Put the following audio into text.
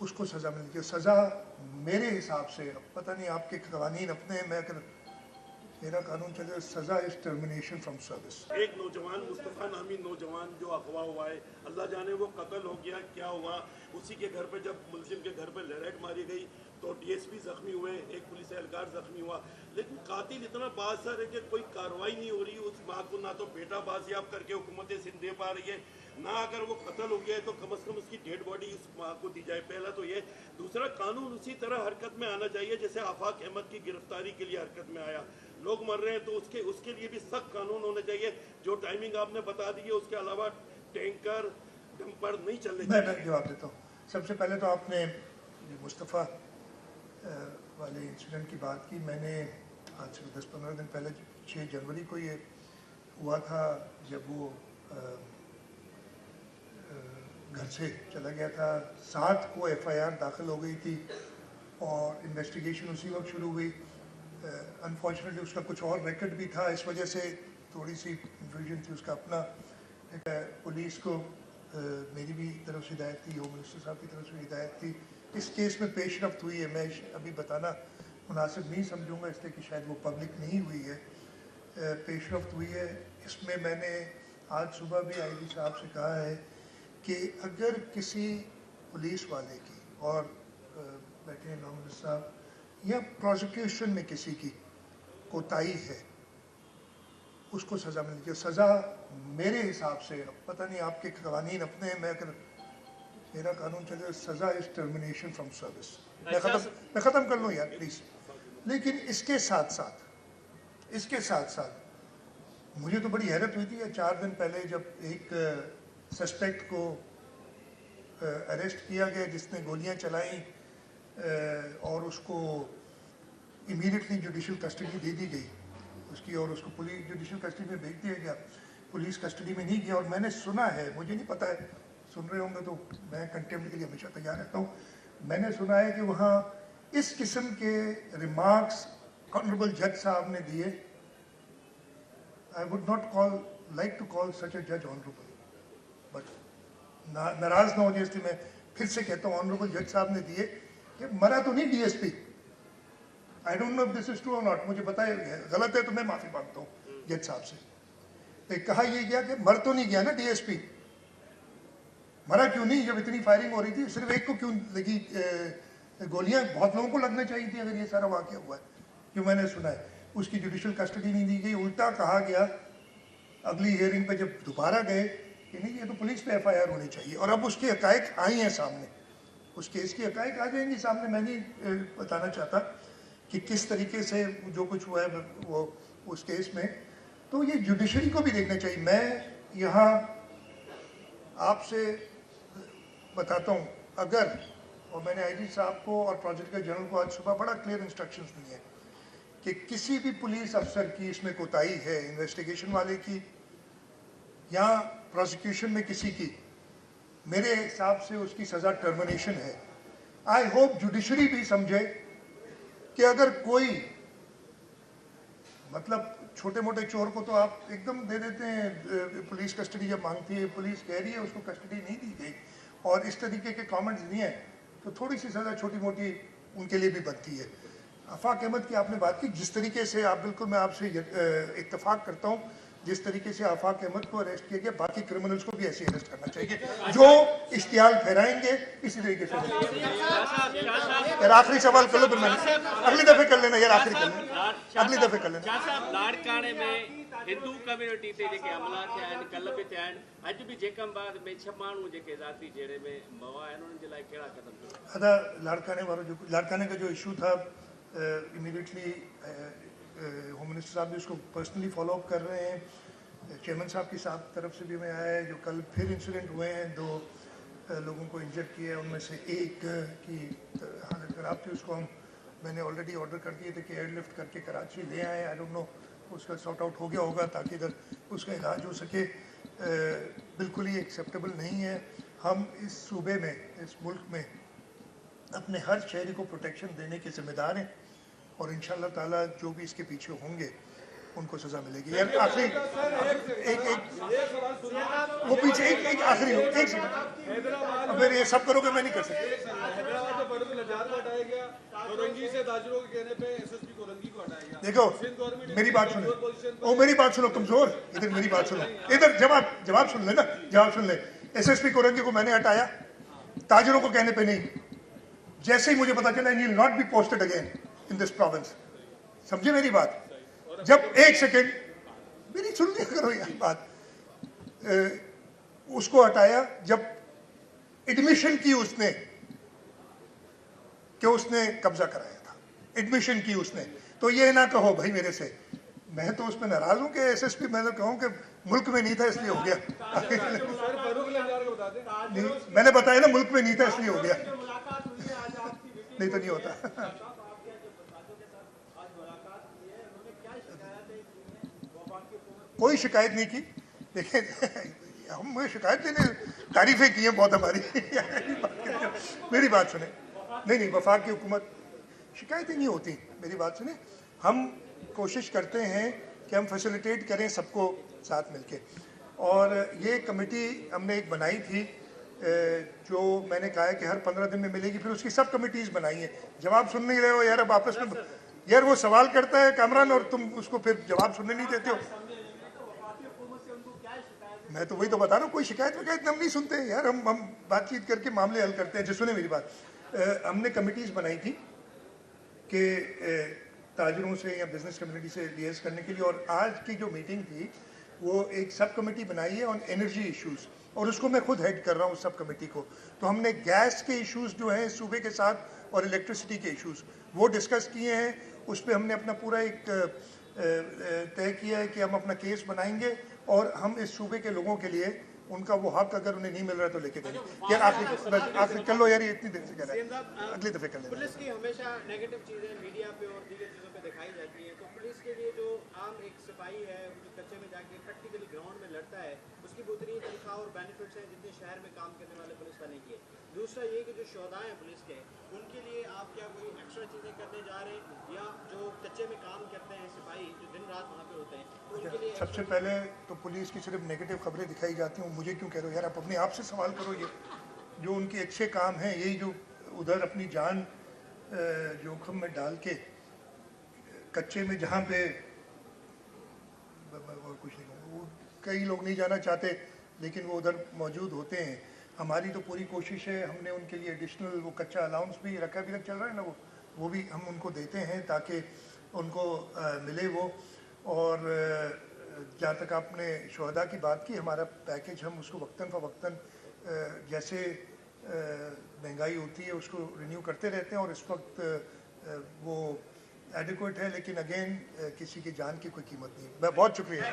उसको सज़ा मिलनी चाहिए। सज़ा मेरे हिसाब से, पता नहीं आपके कवानीन अपने हैं, मैं अगर मेरा कानून चले, सज़ा इज़ टर्मिनेशन फ्रॉम सर्विस। एक नौजवान मुस्तफ़ा नामी नौजवान जो अगवा हुआ है, अल्लाह जाने वो कत्ल हो गया क्या हुआ, उसी के घर पे जब मुलजिम के घर पे लहरेट मारी गई तो डीएसपी जख्मी हुए, एक पुलिस एहलकार जख्मी हुआ, लेकिन कातिल इतना बासर है कि कोई कार्रवाई नहीं हो रही। उस माँ को ना तो बेटा बाजियाब करके हुकूमत सिंध दे पा रही है, ना अगर वो कत्ल हो गया है तो कम से कम उसकी डेड बॉडी उस माँ को दी जाए। पहला तो ये। दूसरा, कानून उसी तरह हरकत में आना चाहिए जैसे आफाक अहमद की गिरफ्तारी के लिए हरकत में आया। लोग मर रहे हैं तो उसके लिए भी सख्त कानून होने चाहिए। जो टाइमिंग आपने बता दी है उसके अलावा टैंकर डंपर नहीं चलने चाहिए। मैं जवाब देता हूँ। सबसे पहले तो आपने मुस्तफ़ा वाले इंसिडेंट की बात की। मैंने आज से 10-15 दिन पहले 6 जनवरी को ये हुआ था जब वो घर से चला गया था। 7 को FIR दाखिल हो गई थी और इन्वेस्टिगेशन उसी वक्त शुरू हुई। अनफॉर्चुनेटली उसका कुछ और रिकॉर्ड भी था, इस वजह से थोड़ी सी कन्फ्यूजन थी उसका अपना। पुलिस को मेरी भी तरफ से हिदायत थी, होम मिनिस्टर साहब की तरफ से हिदायत थी। इस केस में पेशरफ्त हुई है, मैं अभी बताना मुनासिब नहीं समझूंगा इसलिए कि शायद वो पब्लिक नहीं हुई है। पेशरफ्त हुई है इसमें। मैंने आज सुबह भी IG साहब से कहा है कि अगर किसी पुलिस वाले की और बैठे हैं होम मिनिस्टर साहब, या प्रोसिक्यूशन में किसी की कोताही है, उसको सज़ा मिलनी चाहिए। सज़ा मेरे हिसाब से, पता नहीं आपके कवानीन अपने हैं, मैं अगर मेरा कानून चले, सज़ा इज़ टर्मिनेशन फ्रॉम सर्विस। मैं ख़त्म कर लूँ यार प्लीज़। लेकिन इसके साथ साथ मुझे तो बड़ी हैरत हुई थी 4 दिन पहले जब एक सस्पेक्ट को अरेस्ट किया गया जिसने गोलियां चलाई और उसको इमीडिएटली जुडिशल कस्टडी दे दी गई उसकी, और उसको पुलिस जुडिशल कस्टडी में भेज दिया गया, पुलिस कस्टडी में नहीं गया। और मैंने सुना है, मुझे नहीं पता है, सुन रहे होंगे तो मैं कंटेम्प्ट के लिए हमेशा तैयार रहता हूँ। मैंने सुना है कि वहाँ इस किस्म के रिमार्क्स ऑनरेबल जज साहब ने दिए। I would not like to call such a जज ऑनरेबल, बट नाराज ना हो जाए इसलिए मैं फिर से कहता हूँ, ऑनरेबल जज साहब ने दिए कि मरा तो नहीं DSP। I don't know if this is true और नॉट, मुझे पता है गलत है तो मैं माफ़ी मांगता हूँ जज साहब से। तो कहा ये गया कि मर तो नहीं गया ना DSP, मरा क्यों नहीं? जब इतनी फायरिंग हो रही थी सिर्फ एक को क्यों लगी गोलियां? बहुत लोगों को लगना चाहिए थी अगर ये सारा वाक़या हुआ है जो मैंने सुना है। उसकी जुडिशल कस्टडी नहीं दी गई, उल्टा कहा गया अगली हियरिंग पे जब दोबारा गए कि नहीं ये तो पुलिस पे FIR होनी चाहिए। और अब उसके हक़ाइक़ आई हैं सामने, उस केस की हक़ाइक़ आ जाएंगी सामने। मैं नहीं बताना चाहता कि किस तरीके से जो कुछ हुआ है वो उस केस में, तो ये जुडिशरी को भी देखना चाहिए। मैं यहाँ आपसे बताता हूँ, अगर, और मैंने IG साहब को और प्रोजेक्ट जनरल को आज सुबह बड़ा क्लियर इंस्ट्रक्शंस दिए हैं कि किसी भी पुलिस अफसर की इसमें कोताही है, इन्वेस्टिगेशन वाले की या प्रोसिक्यूशन में किसी की, मेरे हिसाब से उसकी सज़ा टर्मिनेशन है। आई होप जुडिशरी भी समझे कि अगर कोई, मतलब छोटे मोटे चोर को तो आप एकदम दे देते हैं, पुलिस कस्टडी जब मांगती है, पुलिस कह रही है उसको कस्टडी नहीं दी गई और इस तरीके के कमेंट्स दिए हैं, तो थोड़ी सी सज़ा छोटी मोटी उनके लिए भी बनती है। आफाक अहमद की आपने बात की, जिस तरीके से आप, बिल्कुल मैं आपसे इत्तेफाक करता हूँ, जिस तरीके से आफाक अहमद को अरेस्ट किया गया, बाकी क्रिमिनल्स को भी ऐसे अरेस्ट करना चाहिए जो इश्तियाल फहराएंगे इसी तरीके से। यार आखिरी सवाल कर लो फिर मैंने अगली दफे कर लेना, यार आखिरी कर लेना, अगली दफे कर लेना। लाड़काने में हिंदू कम्युनिटी ते जेके हमला थिया आहिनि, कल्ह बि थिया आहिनि, अॼु बि जेकमबाद में 6 माण्हू जेके ज़ाती जहिड़े में मवा आहिनि उन्हनि जे लाइ कहिड़ा क़दम खणा? लाड़काने वाला जो लाड़काने का जो इशू था, इमीडिएटली होम मिनिस्टर साहब भी उसको पर्सनली फॉलो अप कर रहे हैं। चेयरमैन साहब की तरफ से भी मैं आया है। जो कल फिर इंसिडेंट हुए हैं, 2 लोगों को इंजर किया है, उनमें से एक की हालत ख़राब थी, उसको मैंने ऑलरेडी ऑर्डर कर दिए थे कि एयरलिफ्ट करके कराची ले आए। आई डोंट नो उसका सॉर्ट आउट हो गया होगा ताकि इधर उसका इलाज हो सके। बिल्कुल ही एक्सेप्टेबल नहीं है। हम इस सूबे में, इस मुल्क में अपने हर शहरी को प्रोटेक्शन देने के ज़िम्मेदार हैं और इंशाअल्लाह ताला जो भी इसके पीछे होंगे उनको सज़ा मिलेगी। यार आखिरी एक वो पीछे एक आखिरी एक सेकंड, अब ये सब करोगे मैं नहीं कर सकता। को हटाया गया, औरंगी से ताजरों के कहने पे एसएसपी कोरंगी को हटाया गया। देखो मेरी बात सुनो, ओ मेरी बात सुनो कमजोर, इधर मेरी बात सुनो, इधर जवाब सुन ले ना, जवाब सुन ले। एसएसपी कोरंगी को मैंने हटाया, ताजरों को कहने पे नहीं। जैसे ही मुझे पता चला he will not be posted again in this province, समझे मेरी बात? जब एक सेकेंड मेरी सुन लिया करो यार बात। उसको हटाया जब एडमिशन की उसने कि उसने कब्जा कराया था, एडमिशन की उसने। तो ये ना कहो भाई मेरे से, मैं तो उस पर नाराज हूं कि एसएसपी, मैं तो कहूं कि मुल्क में नहीं था इसलिए हो गया। नहीं, मैंने बताया ना मुल्क में नहीं था इसलिए हो गया, नहीं तो नहीं होता। कोई शिकायत नहीं की, देखिए हम शिकायत देने तारीफें की हैं बहुत हमारी। मेरी बात सुने, नहीं वफाक की हुकूमत शिकायतें नहीं होती, मेरी बात सुने। हम कोशिश करते हैं कि हम फैसिलिटेट करें सबको साथ मिलके। और ये कमेटी हमने एक बनाई थी जो मैंने कहा है कि हर 15 दिन में मिलेगी, फिर उसकी सब कमेटीज़ बनाई हैं। जवाब सुन नहीं रहे हो यार, अब आपस में यार वो सवाल करता है कामरान और तुम उसको फिर जवाब सुनने नहीं देते हो। मैं तो वही तो बता रहा हूँ, कोई शिकायत विकायत हम नहीं सुनते यार, हम बातचीत करके मामले हल करते हैं। जो सुने मेरी बात, हमने कमिटीज़ बनाई थी कि ताजरों से या बिजनेस कम्युनिटी से लिएज करने के लिए। और आज की जो मीटिंग थी वो एक सब कमेटी बनाई है ऑन एनर्जी इश्यूज़, और उसको मैं खुद हेड कर रहा हूँ सब कमेटी को। तो हमने गैस के इश्यूज़ जो हैं सूबे के साथ और इलेक्ट्रिसिटी के इश्यूज़ वो डिस्कस किए हैं। उस पर हमने अपना पूरा एक तय किया है कि हम अपना केस बनाएंगे और हम इस सूबे के लोगों के लिए उनका वो हक अगर उन्हें नहीं मिल रहा है तो लेके देंगे। यार आखिरी कर लो यार, ये इतनी देर से कह रहा है, अगली दफे कर लेना। पुलिस की हमेशा नेगेटिव चीजें मीडिया पे और दीगर चीजों पे दिखाई जाती हैं, तो पुलिस के लिए जो आम एक सिपाही है जो कच्चे में जाके प्रैक्टिकली ग्राउंड में लड़ता है, उसकी उतनी तनख्वाह और बेनिफिट्स हैं जितने शहर में काम करने वाले पुलिस वाले की है। दूसरा ये कि जो शोधा हैं पुलिस के, उनके लिए आप क्या कोई एक्स्ट्रा चीजें करने जा रहे हैं, या जो कच्चे में काम करते हैं सिपाही जो दिन रात वहाँ पे होते हैं, तो उनके लिए? सबसे पहले तो पुलिस की सिर्फ नेगेटिव खबरें दिखाई जाती हैं, मुझे क्यों कह रहे हो यार? आप अपने आप से सवाल करो। ये जो उनके अच्छे काम हैं, यही जो उधर अपनी जान जोखिम में डाल के कच्चे में, जहाँ पे और कुछ नहीं कहूँगा, वो कई लोग नहीं जाना चाहते लेकिन वो उधर मौजूद होते हैं। हमारी तो पूरी कोशिश है, हमने उनके लिए एडिशनल वो कच्चा अलाउंस भी रखा, अभी तक चल रहा है ना वो भी हम उनको देते हैं ताकि उनको मिले वो। और जहाँ तक आपने शोहदा की बात की, हमारा पैकेज हम उसको वक्तन फ़वक्तन जैसे महंगाई होती है उसको रिन्यू करते रहते हैं, और इस वक्त वो एडिक्वेट है, लेकिन अगेन किसी की जान की कोई कीमत नहीं। बहुत शुक्रिया।